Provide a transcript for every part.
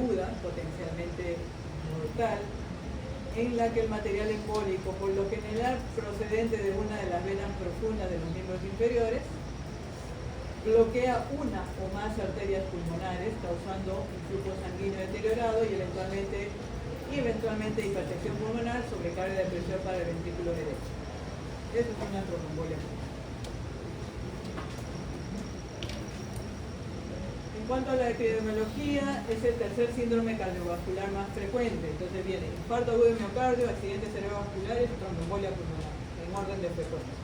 aguda, potencialmente mortal, en la que el material embólico, por lo general procedente de una de las venas profundas de los miembros inferiores, bloquea una o más arterias pulmonares, causando un flujo sanguíneo deteriorado y eventualmente hipertensión pulmonar, sobrecarga de presión para el ventrículo derecho. Eso es una tromboembolia. En cuanto a la epidemiología, es el tercer síndrome cardiovascular más frecuente. Entonces viene infarto agudo de miocardio, accidentes cerebrovasculares y tromboembolia pulmonar, en orden de frecuencia.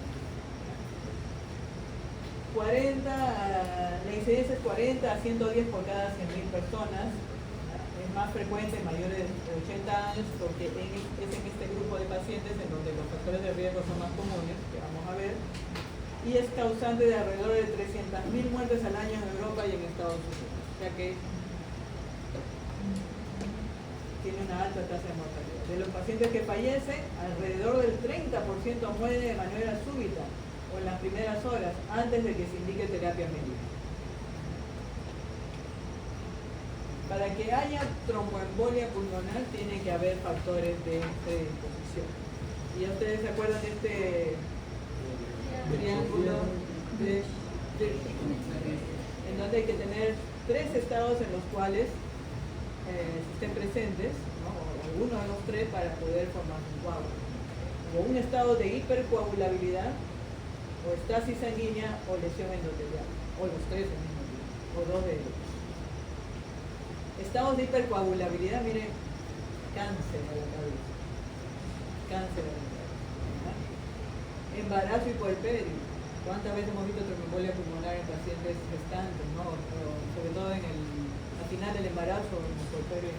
La incidencia es 40 a 110 por cada 100.000 personas. Es más frecuente en mayores de 80 años porque es en este grupo de pacientes en donde los factores de riesgo son más comunes, que vamos a ver, y es causante de alrededor de 300.000 muertes al año en Europa y en Estados Unidos, ya que tiene una alta tasa de mortalidad. De los pacientes que fallecen, alrededor del 30% muere de manera súbita o en las primeras horas, antes de que se indique terapia médica. Para que haya tromboembolia pulmonar, tiene que haber factores de predisposición. Y ustedes se acuerdan de este triángulo en donde hay que tener 3 estados en los cuales estén presentes, ¿no? O alguno de los 3 para poder formar un coágulo. O un estado de hipercoagulabilidad, o estasis sanguínea, o lesión endotelial, o los 3 al mismo tiempo, o 2 de ellos. Estados de hipercoagulabilidad, miren, cáncer a la cabeza, cáncer a la cabeza. Embarazo y puerperio. ¿Cuántas veces hemos visto tromboembolia pulmonar en pacientes gestantes, ¿no? Sobre todo al final del embarazo, en el puerperio.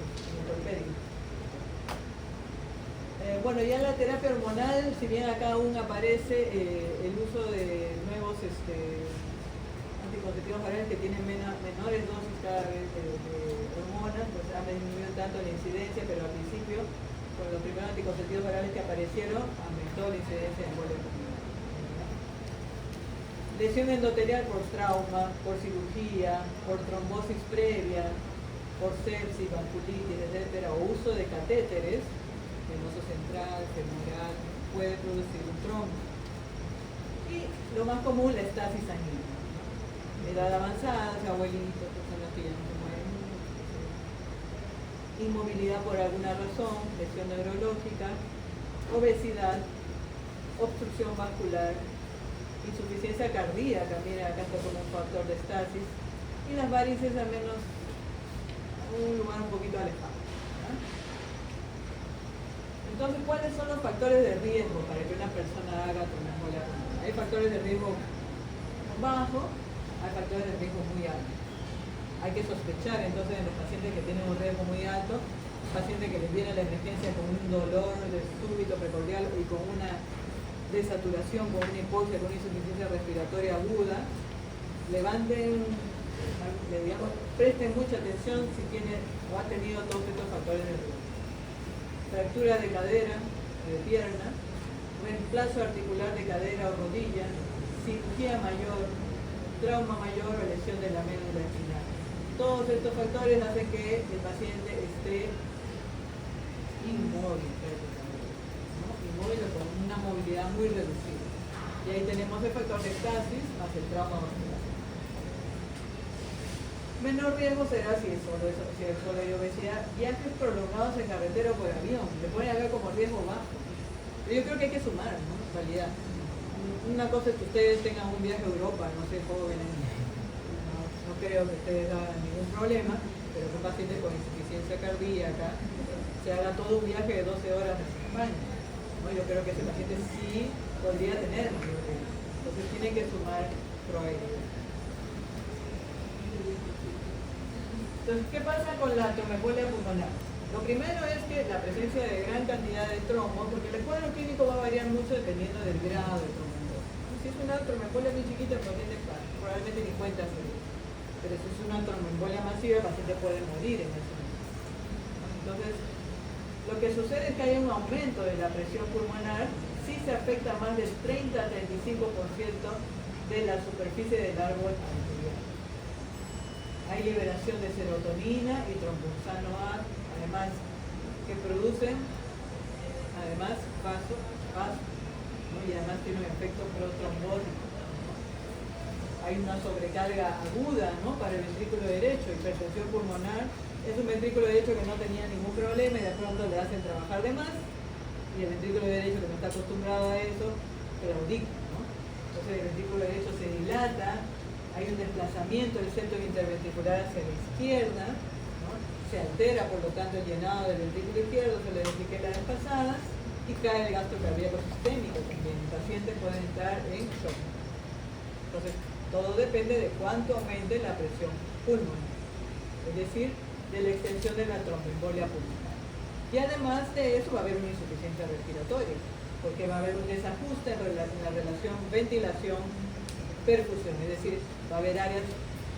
Bueno, ya en la terapia hormonal, si bien acá aún aparece el uso de nuevos anticonceptivos orales que tienen menores dosis cada vez de hormonas, pues ha disminuido tanto la incidencia, pero al principio, con los primeros anticonceptivos orales que aparecieron, aumentó la incidencia de embolia pulmonar. Lesión endotelial por trauma, por cirugía, por trombosis previa, por sepsis, vasculitis, etc., o uso de catéteres, venoso central, femoral, puede producir un trombo. Y lo más común, la estasis sanguínea. Edad avanzada, abuelitos, personas que ya no se mueven mucho. Inmovilidad por alguna razón, lesión neurológica, obesidad, obstrucción vascular, insuficiencia cardíaca, mira, acá está como un factor de estasis, y las varices al menos un lugar un poquito alejado. ¿No? Entonces, ¿cuáles son los factores de riesgo para que una persona haga tromboembolia pulmonar? Hay factores de riesgo bajo, hay factores de riesgo muy alto. Hay que sospechar entonces en los pacientes que tienen un riesgo muy alto, pacientes que les viene a la emergencia con un dolor de súbito precordial y con una desaturación, con una hipoxia, con una insuficiencia respiratoria aguda, presten mucha atención si tiene o ha tenido todos estos factores de riesgo. Fractura de cadera, de pierna, reemplazo articular de cadera o rodilla, cirugía mayor, trauma mayor o lesión de la médula espinal. Todos estos factores hacen que el paciente esté inmóvil, ¿no? Inmóvil o con una movilidad muy reducida. Y ahí tenemos el factor de estasis más el trauma vascular. Menor riesgo será si es solo hay obesidad, viajes prolongados en carretera o por avión. Le ponen acá como riesgo bajo. Pero yo creo que hay que sumar, ¿no? En realidad. Una cosa es que ustedes tengan un viaje a Europa, no sé, jóvenes, no creo que ustedes hagan ningún problema, pero que un paciente con insuficiencia cardíaca se haga todo un viaje de 12 horas a España, ¿no? Yo creo que ese paciente sí podría tener mayor riesgo. Entonces tienen que sumar probabilidad. Entonces, ¿qué pasa con la tromboembolia pulmonar? Lo primero es que la presencia de gran cantidad de trombos, porque el cuadro clínico va a variar mucho dependiendo del grado de tromboembolia. Si es una tromboembolia muy chiquita, el paciente probablemente ni cuenta se ve. Pero si es una tromboembolia masiva, el paciente puede morir en ese momento. Entonces, lo que sucede es que hay un aumento de la presión pulmonar, sí se afecta más del 30 a 35% de la superficie del árbol anterior. Hay liberación de serotonina y trombosano además que producen, además, vaso, ¿no? Y además tiene un efecto protrombótico. Hay una sobrecarga aguda, ¿no? Para el ventrículo derecho, hipertensión pulmonar. Es un ventrículo derecho que no tenía ningún problema y de pronto le hacen trabajar de más, y el ventrículo derecho que no está acostumbrado a eso, claudica, ¿no? Entonces el ventrículo derecho se dilata, hay un desplazamiento del septo interventricular hacia la izquierda, ¿no? Se altera por lo tanto el llenado del ventrículo izquierdo, se le expliqué la vez pasada, y cae el gasto cardíaco sistémico también. Los pacientes pueden estar en shock. Entonces, todo depende de cuánto aumente la presión pulmonar, es decir, de la extensión de la tromboembolia pulmonar. Y además de eso va a haber una insuficiencia respiratoria, porque va a haber un desajuste en la relación ventilación-perfusión, es decir, va a haber áreas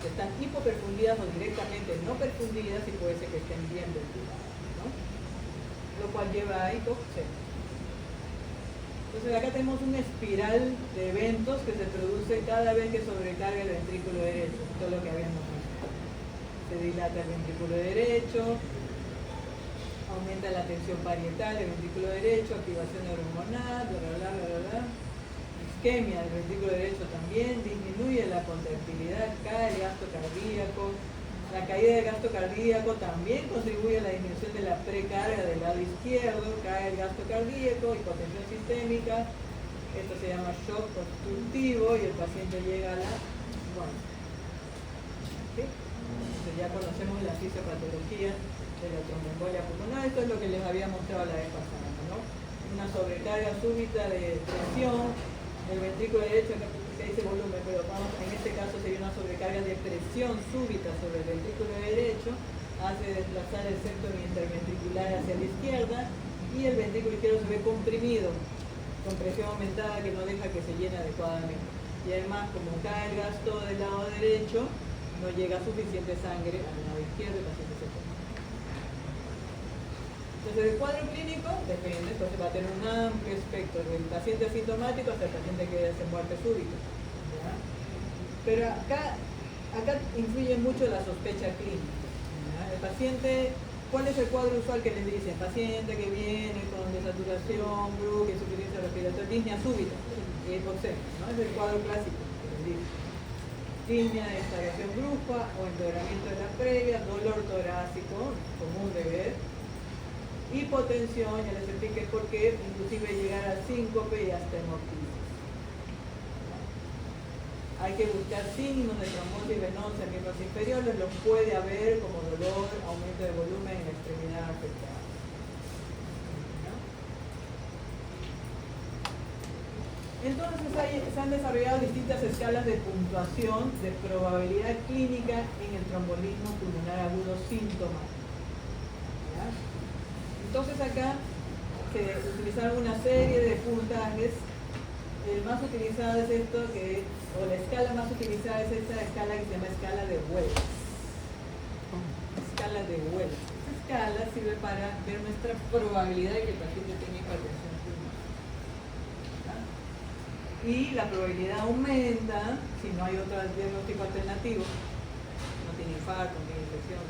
que están hipoperfundidas o directamente no perfundidas y puede ser que estén bien ventiladas, ¿no? Lo cual lleva a hipoxemia. Entonces acá tenemos una espiral de eventos que se produce cada vez que sobrecarga el ventrículo derecho, todo lo que habíamos visto. Se dilata el ventrículo derecho, aumenta la tensión parietal del ventrículo derecho, activación neurohormonal, bla bla bla bla bla. Isquemia del ventrículo derecho también, disminuye la contractilidad, cae el gasto cardíaco. La caída del gasto cardíaco también contribuye a la disminución de la precarga del lado izquierdo, cae el gasto cardíaco, hipotensión sistémica, esto se llama shock constructivo y el paciente llega a la muerte. ¿Sí? Entonces ya conocemos la fisiopatología de la tromboembolia pulmonar, esto es lo que les había mostrado la vez pasada, ¿no? Una sobrecarga súbita de presión del ventrículo derecho, que dice volumen, pero vamos, en este caso sería una sobrecarga de presión súbita sobre el ventrículo derecho, hace desplazar el septo interventricular hacia la izquierda y el ventrículo izquierdo se ve comprimido, con presión aumentada que no deja que se llene adecuadamente. Y además, como cae el gasto del lado derecho, no llega suficiente sangre al lado izquierdo y el paciente se toma. Entonces, el cuadro clínico depende, entonces va a tener un amplio espectro, del paciente asintomático hasta el paciente que es en muerte súbita. ¿Ya? Pero acá influye mucho la sospecha clínica. ¿Ya? El paciente, ¿cuál es el cuadro usual que les dicen? Paciente que viene con desaturación, brusca, insuficiencia respiratoria, disnea súbita, y hipoxemia, ¿no? Es el cuadro clásico que les dicen. Disnea de exhalación brusca o empeoramiento de la previa, dolor torácico, común de ver. Hipotensión, ya les expliqué por qué, inclusive llegar al síncope y hasta hemoptisis. Hay que buscar signos de trombosis venosa en miembros inferiores, los puede haber como dolor, aumento de volumen en la extremidad afectada. Entonces se han desarrollado distintas escalas de puntuación de probabilidad clínica en el trombolismo pulmonar agudo sintomático. Entonces acá se utilizaron una serie de puntajes. El más utilizado es esto, o la escala más utilizada es esta escala que se llama escala de Wells. Escala de Wells. Esta escala sirve para ver nuestra probabilidad de que el paciente tenga hipertensión pulmonar. Y la probabilidad aumenta si no hay otro diagnóstico alternativo. No tiene infarto, no tiene infección.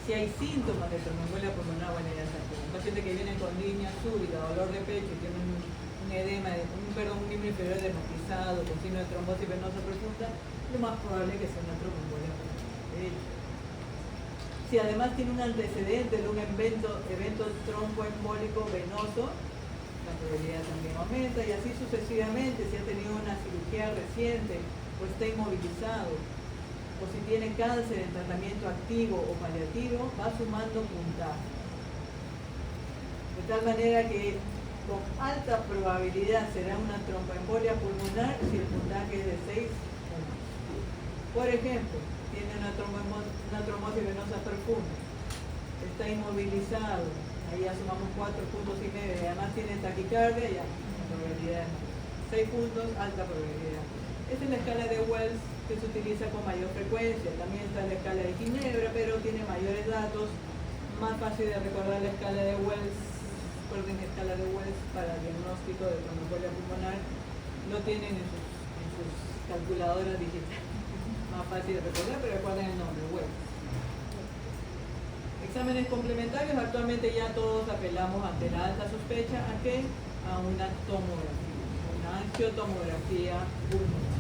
Si hay síntomas de tromboembolia pulmonar, bueno, ya saben, un paciente que viene con disnea súbita, dolor de pecho y tiene un edema, un miembro inferior dermatizado, con signo de trombosis venosa profunda, lo más probable es que sea una tromboembolia pulmonar. Si además tiene un antecedente de un evento tromboembólico venoso, la probabilidad también aumenta, y así sucesivamente. Si ha tenido una cirugía reciente o está inmovilizado, o si tiene cáncer en tratamiento activo o paliativo, va sumando puntaje. De tal manera que con alta probabilidad será una tromboembolia pulmonar si el puntaje es de 6 puntos. Por ejemplo, tiene una trombosis venosa profunda, está inmovilizado, ahí ya sumamos 4 puntos y medio, y además tiene taquicardia, ya, la probabilidad es 6 puntos, alta probabilidad. Esta es la escala de Wells que se utiliza con mayor frecuencia. También está la escala de Ginebra, pero tiene mayores datos, más fácil de recordar la escala de Wells. Recuerden la escala de Wells para el diagnóstico de tromboembolia pulmonar, lo tienen en sus calculadoras digitales. Más fácil de recordar, pero recuerden el nombre, Wells. Exámenes complementarios, actualmente ya todos apelamos ante la alta sospecha a qué? A una tomografía, una angiotomografía pulmonar.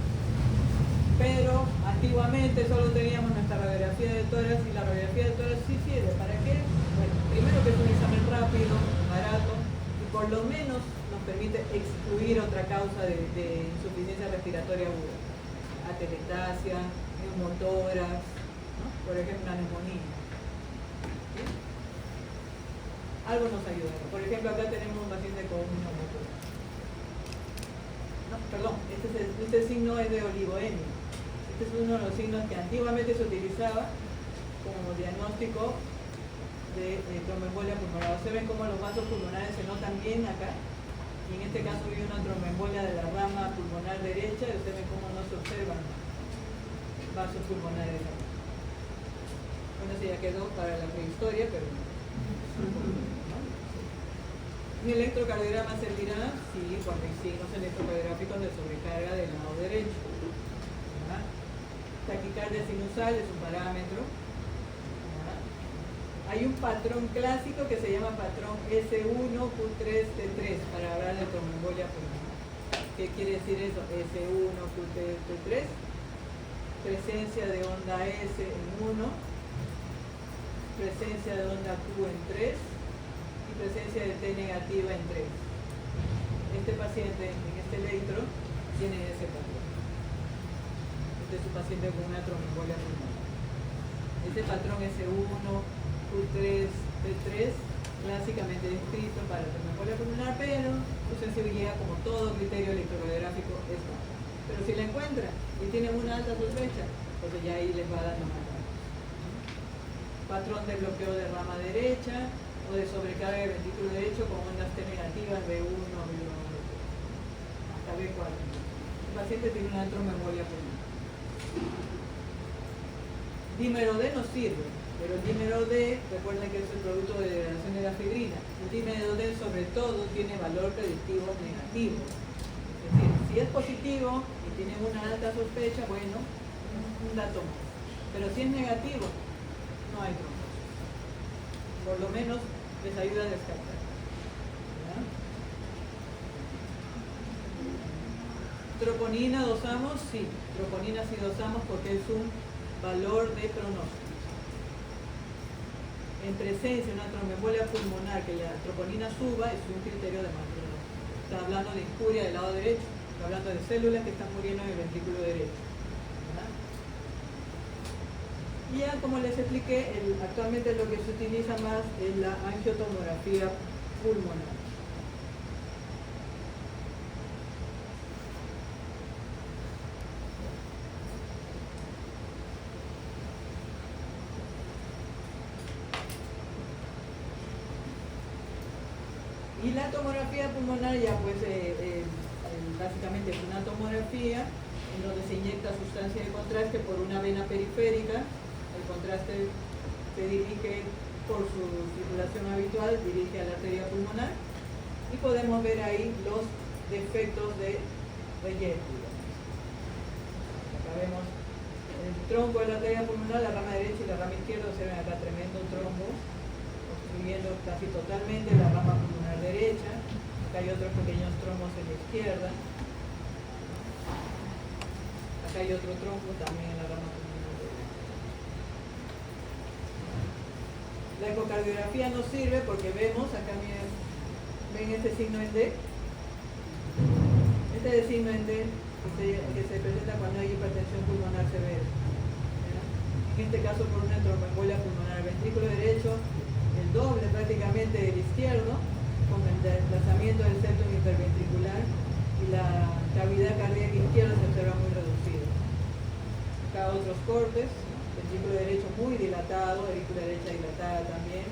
Pero antiguamente solo teníamos nuestra radiografía de tórax y la radiografía de tórax sí sirve. ¿Para qué? Bueno, primero que es un examen rápido, barato y por lo menos nos permite excluir otra causa de insuficiencia respiratoria aguda. Atelectasia, neumotórax, ¿no? Por ejemplo, una neumonía. ¿Sí? Algo nos ayuda. Por ejemplo, acá tenemos un paciente con un neumotórax. No, perdón, este signo es de oligoemia. Este es uno de los signos que antiguamente se utilizaba como diagnóstico de tromboembolia pulmonar. Observen cómo los vasos pulmonares se notan bien acá. Y en este caso vi una tromboembolia de la rama pulmonar derecha y observen cómo no se observan vasos pulmonares acá. Bueno, eso ya quedó para la prehistoria, pero ¿no? ¿Un electrocardiograma servirá? Sí, cuando hay signos electrocardiográficos de sobrecarga del lado derecho. ¿Verdad? Taquicardia sinusal es un parámetro. ¿Verdad? Hay un patrón clásico que se llama patrón S1Q3T3 para hablar de tromboembolia pulmonar. ¿Qué quiere decir eso? S1Q3T3, presencia de onda S en 1, presencia de onda Q en 3 y presencia de T negativa en 3. Este paciente en este electro tiene ese patrón. Este es un paciente con una tromboembolia pulmonar. Este patrón S1, Q3, T3, clásicamente descrito para la tromboembolia pulmonar, pero su sensibilidad, como todo criterio electrocardiográfico, es baja. Pero si la encuentran y tienen una alta sospecha, pues ya ahí les va dando más datos. Patrón de bloqueo de rama derecha o de sobrecarga del ventrículo derecho con ondas T negativas B1 o B2 hasta B4. El paciente tiene una tromboembolia pulmonar. Dímero D no sirve, pero el dímero D, recuerden que es el producto de degradación de la fibrina. El dímero D sobre todo tiene valor predictivo negativo. Es decir, si es positivo y tienen una alta sospecha, bueno, un dato más. Pero si es negativo, no hay trombosis. Por lo menos les ayuda a descartar. ¿Verdad? ¿Troponina dosamos? Sí, troponina sí dosamos porque es un valor de pronóstico. En presencia de una tromboembolia pulmonar que la troponina suba es un criterio de mal pronóstico. Está hablando de injuria del lado derecho, está hablando de células que están muriendo en el ventrículo derecho. ¿Verdad? Y ya como les expliqué, actualmente lo que se utiliza más es la angiotomografía pulmonar. Y la tomografía pulmonar ya pues básicamente es una tomografía en donde se inyecta sustancia de contraste por una vena periférica. El contraste se dirige por su circulación habitual, dirige a la arteria pulmonar y podemos ver ahí los defectos de relleno. Acá vemos el tronco de la arteria pulmonar, la rama derecha y la rama izquierda. Observen acá tremendo trombo obstruyendo casi totalmente la rama pulmonar derecha. Acá hay otros pequeños trombos en la izquierda. Acá hay otro trombo también en la rama pulmonar derecha. La ecocardiografía no sirve porque vemos, acá miren, ven este signo en D. Este es el signo en D que se presenta cuando hay hipertensión pulmonar severa. ¿Verdad? En este caso por una tromboembolia pulmonar. El ventrículo derecho, el doble prácticamente del izquierdo, con el desplazamiento del septum interventricular y la cavidad cardíaca izquierda se observa muy reducida. Acá otros cortes, ventrículo derecho muy dilatado, aurícula derecha dilatada también,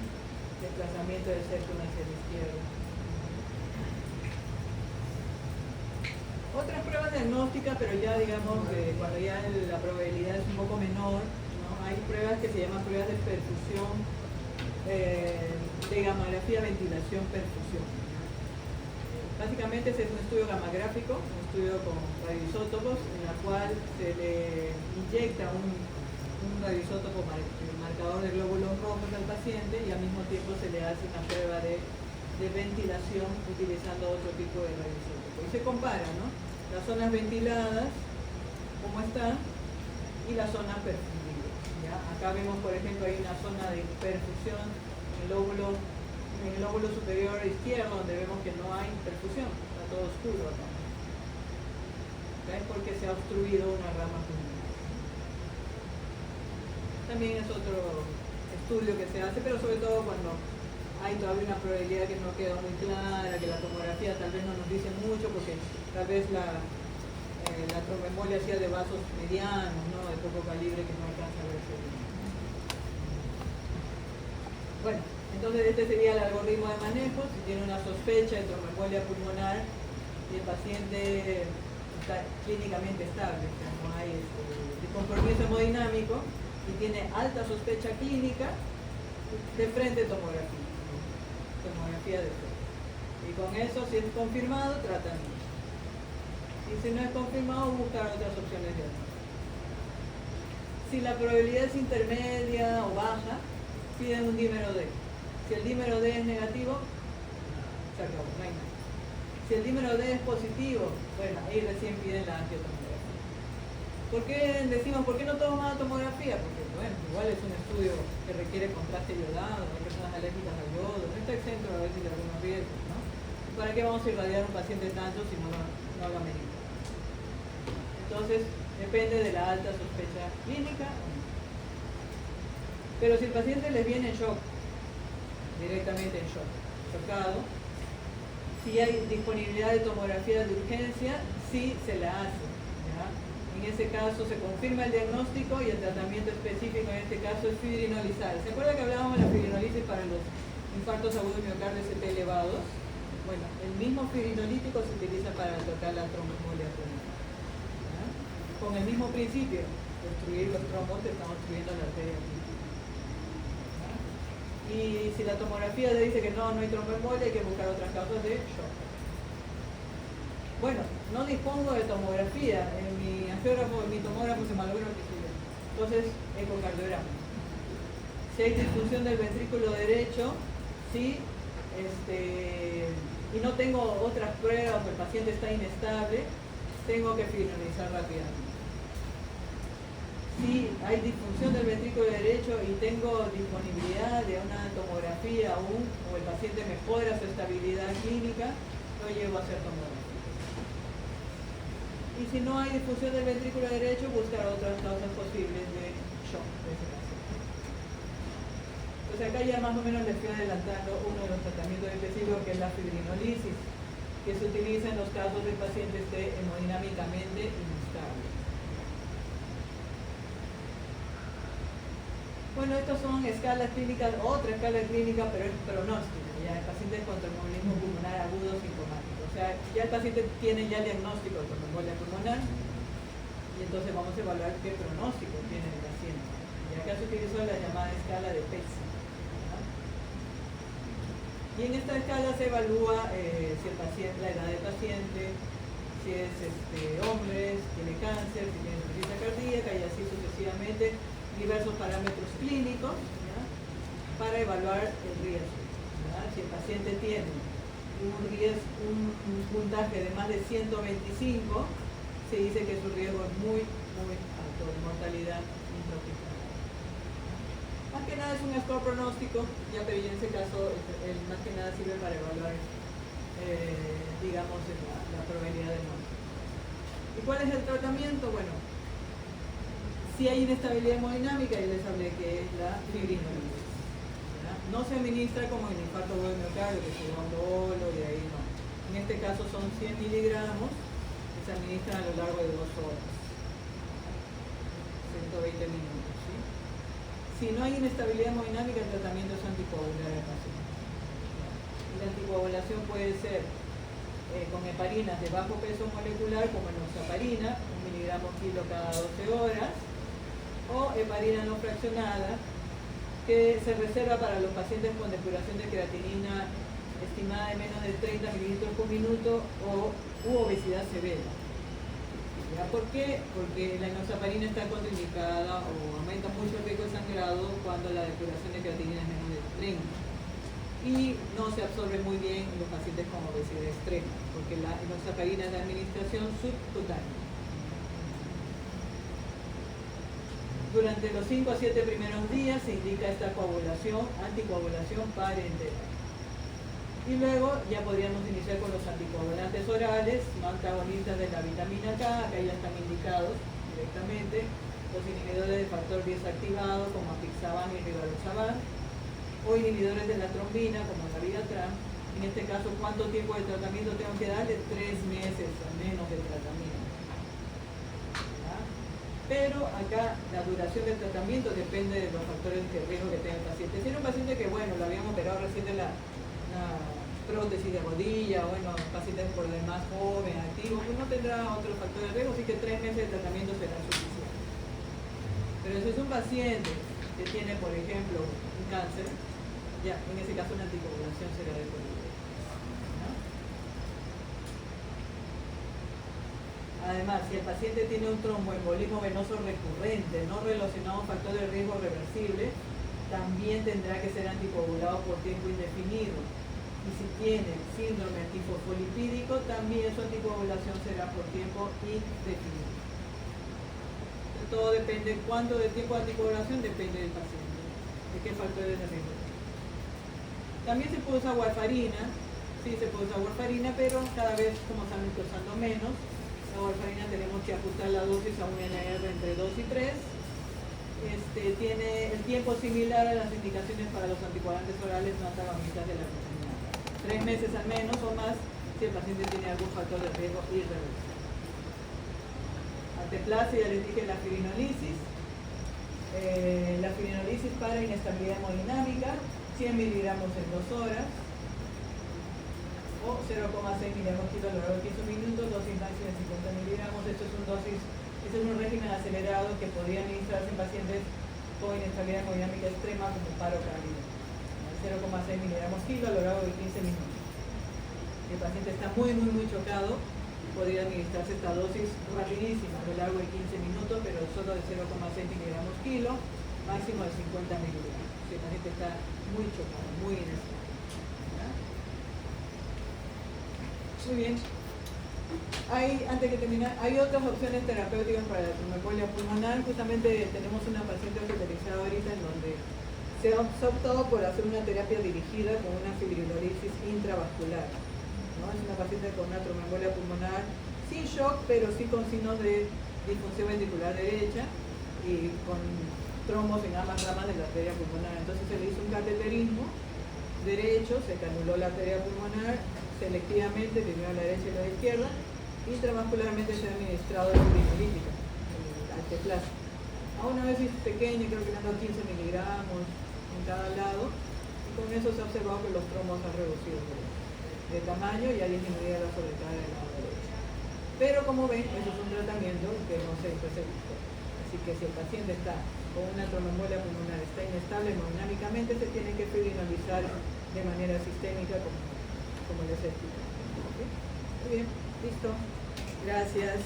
desplazamiento del septum hacia la izquierda. Otras pruebas diagnósticas, pero ya digamos que cuando ya la probabilidad es un poco menor, ¿no? Hay pruebas que se llaman pruebas de perfusión, de gamografía, ventilación, perfusión. Básicamente ese es un estudio gamagráfico, un estudio con radioisótopos, en la cual se le inyecta un radioisótopo marcador de glóbulos rojos tratamiento al paciente y al mismo tiempo se le hace una prueba de ventilación utilizando otro tipo de radioisótopo. Y se compara, ¿no? Las zonas ventiladas, cómo están, y las zonas perfundidas. ¿Ya? Acá vemos, por ejemplo, hay una zona de perfusión en el lóbulo superior izquierdo, donde vemos que no hay perfusión, está todo oscuro acá. ¿Okay? Es porque se ha obstruido una rama pulmonar. También es otro estudio que se hace, pero sobre todo cuando hay todavía una probabilidad que no queda muy clara, que la tomografía tal vez no nos dice mucho, porque tal vez la tromboembolia sea de vasos medianos, ¿no? De poco calibre, que no alcanza a verse bien. Bueno, entonces este sería el algoritmo de manejo. Si tiene una sospecha de tromboembolia pulmonar y el paciente está clínicamente estable, o sea, no hay descompromiso hemodinámico y tiene alta sospecha clínica, de frente tomografía de frente. Y con eso, si es confirmado, tratamiento. Y si no es confirmado, buscar otras opciones de diagnóstico. Si la probabilidad es intermedia o baja, piden un dímero D. Si el dímero D es negativo, se acabó, no hay nada. Si el dímero D es positivo, bueno, ahí recién piden la angiotomografía. ¿Por qué no toma tomografía? Porque, bueno, igual es un estudio que requiere contraste iodado, hay personas alérgicas al yodo, no está exento a veces de algunos riesgos, ¿no? ¿Para qué vamos a irradiar a un paciente tanto si no lo amerita? Entonces, depende de la alta sospecha clínica o no. Pero si el paciente les viene en shock, directamente en shock, chocado, si hay disponibilidad de tomografía de urgencia, sí se la hace. ¿Ya? En ese caso se confirma el diagnóstico y el tratamiento específico en este caso es fibrinolizar. ¿Se acuerdan que hablábamos de la fibrinolisis para los infartos agudos de miocardio ST elevados? Bueno, el mismo fibrinolítico se utiliza para tratar la tromboembolia pulmonar. Con el mismo principio, destruir los trombos que están obstruyendo la arteria. Y si la tomografía le dice que no hay tromboembolia, hay que buscar otras causas de shock. Bueno, no dispongo de tomografía, en mi angiógrafo, en mi tomógrafo se malogró el que. Entonces, ecocardiograma. Si hay disfunción del ventrículo derecho, sí, y no tengo otras pruebas, el paciente está inestable, tengo que fibrinolizar rápidamente. Si hay disfunción del ventrículo derecho y tengo disponibilidad de una tomografía aún, o el paciente mejora su estabilidad clínica, lo llevo a hacer tomografía. Y si no hay difusión del ventrículo derecho, buscar otras causas posibles de shock de ese paciente. Entonces acá ya más o menos les estoy adelantando uno de los tratamientos específicos, que es la fibrinolisis, que se utiliza en los casos de pacientes hemodinámicamente inestables. Bueno, estas son escalas clínicas, otra escala clínica, pero es pronóstico, ya el paciente con tromboembolismo pulmonar agudo sintomático. O sea, ya el paciente tiene ya el diagnóstico de tromboembolia pulmonar y entonces vamos a evaluar qué pronóstico tiene el paciente. Y acá se utilizó la llamada escala de PESI. Y en esta escala se evalúa si el paciente, la edad del paciente, si es hombre, si tiene cáncer, si tiene insuficiencia cardíaca y así sucesivamente, diversos parámetros clínicos, ¿ya? Para evaluar el riesgo. ¿Ya? Si el paciente tiene un puntaje de más de 125, se dice que su riesgo es muy, muy alto de mortalidad intrahospitalaria. Más que nada es un score pronóstico, ya, pero en ese caso más que nada sirve para evaluar, digamos, la probabilidad de muerte. ¿Y cuál es el tratamiento? Bueno, si hay inestabilidad hemodinámica, y les hablé que es la fibrinolisis. No se administra como en el infarto agudo de miocardio, que se da un dolo y ahí no. En este caso son 100 miligramos que se administran a lo largo de 2 horas. 120 minutos. ¿Sí? Si no hay inestabilidad hemodinámica, el tratamiento es anticoagular al paciente. Y la anticoagulación puede ser con heparinas de bajo peso molecular, como enoxaparina, 1 miligramo kilo cada 12 horas, o heparina no fraccionada, que se reserva para los pacientes con depuración de creatinina estimada de menos de 30 mililitros por minuto u obesidad severa. ¿Ya? ¿Por qué? Porque la enoxaparina está contraindicada o aumenta mucho el riesgo de sangrado cuando la depuración de creatinina es se absorbe muy bien en los pacientes con obesidad extrema, porque la enoxaparina es de administración subcutánea. Durante los 5 a 7 primeros días se indica esta coagulación, anticoagulación parenteral. Y luego ya podríamos iniciar con los anticoagulantes orales, no antagonistas de la vitamina K, acá ya están indicados directamente, los inhibidores del factor 10 activado como apixaban y rivaroxaban, o inhibidores de la trombina como la Vigatran. En este caso, ¿cuánto tiempo de tratamiento tengo que darle? 3 meses al menos de tratamiento. ¿Ya? Pero acá la duración del tratamiento depende de los factores de riesgo que tenga el paciente. Si era un paciente que, bueno, lo habíamos operado recién de la prótesis de rodilla, bueno, paciente por lo demás joven, activo, pues no tendrá otro factor de riesgo, así que 3 meses de tratamiento será suficiente. Pero si es un paciente que tiene, por ejemplo, un cáncer, ya, en ese caso una anticoagulación será de por vida, ¿no? Además, si el paciente tiene un tromboembolismo venoso recurrente, no relacionado a un factor de riesgo reversible, también tendrá que ser anticoagulado por tiempo indefinido. Y si tiene síndrome antifosfolipídico, también su anticoagulación será por tiempo indefinido. Entonces, todo depende, cuánto de tiempo de anticoagulación depende del paciente, de qué factores de riesgo. También se puede usar warfarina, sí se puede usar warfarina, pero cada vez como están usando menos, la warfarina tenemos que ajustar la dosis a un NR entre 2 y 3. Tiene el tiempo similar a las indicaciones para los anticoagulantes orales no antagonistas de la vitamina K. 3 meses al menos o más si el paciente tiene algún factor de riesgo irreversible. Anteplasia, ya les dije la fibrinolisis. La fibrinolisis para inestabilidad hemodinámica, 100 miligramos en 2 horas o 0,6 miligramos kilo a lo largo de 15 minutos, dosis máxima de 50 miligramos. Esto es un régimen acelerado que podría administrarse en pacientes con inestabilidad hemodinámica extrema como paro cardíaco. 0,6 miligramos kilo a lo largo de 15 minutos. Si el paciente está muy chocado, podría administrarse esta dosis rapidísima a lo largo de 15 minutos, pero solo de 0,6 miligramos kilo, máximo de 50 miligramos. Si el paciente está muy chocado, muy inestable. Muy bien. Antes de terminar, hay otras opciones terapéuticas para la tromboembolia pulmonar. Justamente tenemos una paciente hospitalizada ahorita en donde se ha optado por hacer una terapia dirigida con una fibrinolisis intravascular, ¿no? Es una paciente con una tromboembolia pulmonar sin shock, pero sí con signos de disfunción ventricular derecha y con trombos en ambas ramas de la arteria pulmonar. Entonces se le hizo un cateterismo derecho, se canuló la arteria pulmonar selectivamente, primero a la derecha y a la izquierda, y intravascularmente se ha administrado la fibrinolítica, el anteplasia. A una dosis pequeña, creo que dando 15 miligramos en cada lado, y con eso se ha observado que los trombos han reducido de tamaño y ha disminuido la sobrecarga del lado derecho. Pero como ven, eso es un tratamiento que no siempre se busca. Así que si el paciente está con una tromboembolia pulmonar, está inestable hemodinámicamente, se tiene que fibrinolizar de manera sistémica como les he explicado. ¿Okay? Muy bien, listo. Gracias.